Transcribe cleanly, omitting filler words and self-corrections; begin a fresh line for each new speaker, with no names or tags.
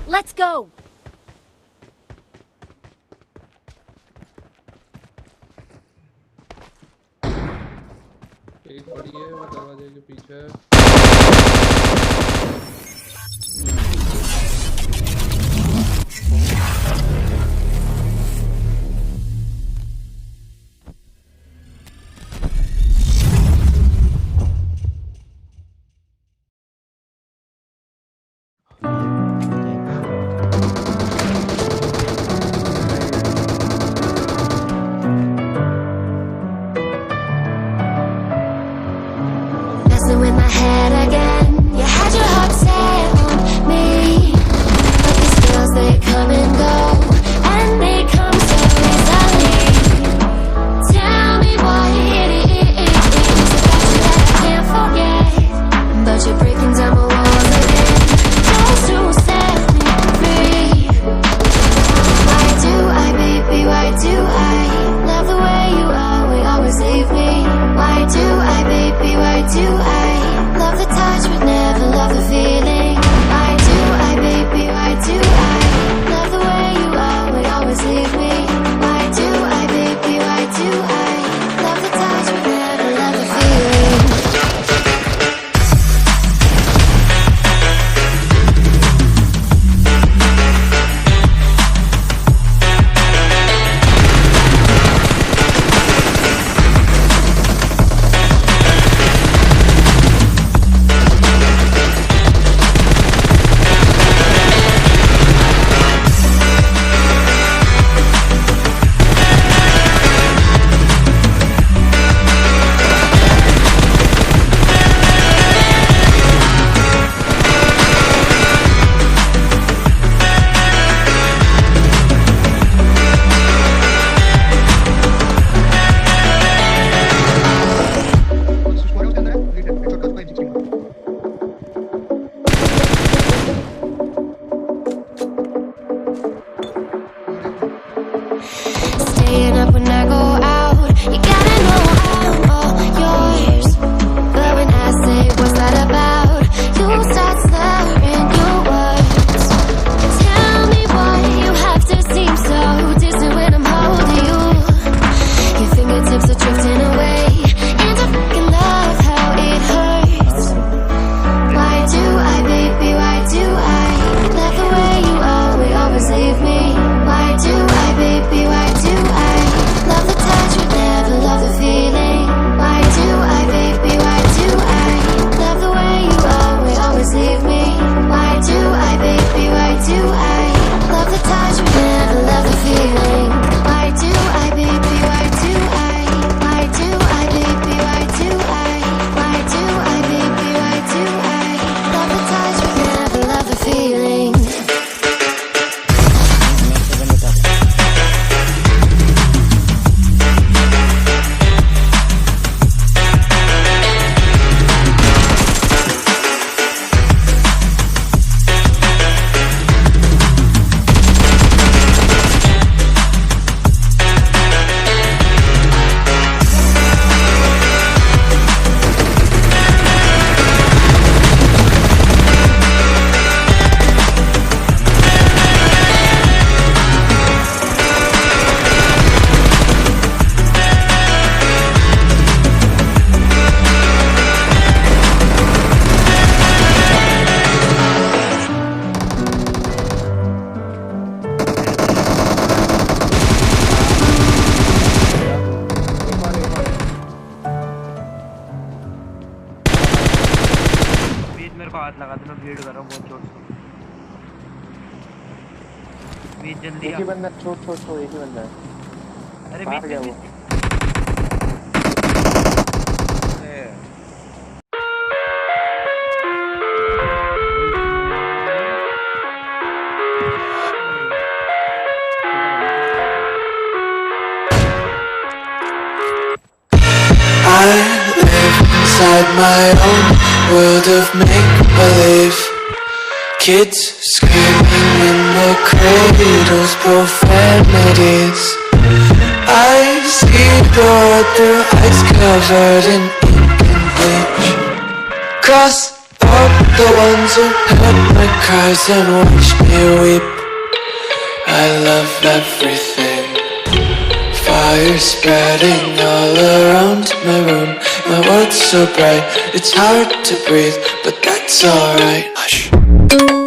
Let's go!
एक पड़ी है वो दरवाजे के पीछे है।
Messing with my head again. You had your heart set on me, but these feels they come and go, and they come so easily. Tell me what it is about you that I can't forget, but you're breaking down my walls again, just to set me free. Why do I, baby, why do I love the way you always leave me? Why do I, baby, why do I love the touch but never love the feeling? Why do I, baby, why do I love the way you always leave me? Why do I, baby, why do I love the touch but never love the feeling? Staying up when I go out, you gotta know I'm all yours. But when I say what's that about, you start slurring your words. Tell me why you have to seem so distant when I'm holding you. Your fingertips are drifting away, and I fucking love how it hurts. Why do I, baby, why do I love the way you always leave me? Why do I, baby, why do I love the touch but never love the feeling? Why do I, baby, why do I love the way you always leave me? Why do I, baby, why do I love the touch but never love the feeling? Why do I, baby, why do I? Why do I, baby, why do I? Why do I, baby, why do I love the touch but never love the feeling?
मेरे को हाथ लगा दे, मैं भीड़ कर रहा हूँ बहुत जोर से। बीच जल्दी
एक ही बंदा छोड़ एक ही बंदा है।
अरे
बाहर गया वो।
I live inside my own world of make-believe. Kids screaming in the cradles, profanities. I see the world through ice covered in ink and bleach. Cross the the ones who heard my cries and watched me weep. I love everything. Fire spreading all around my room. My world's so bright, it's hard to breathe, but that's alright. Hush.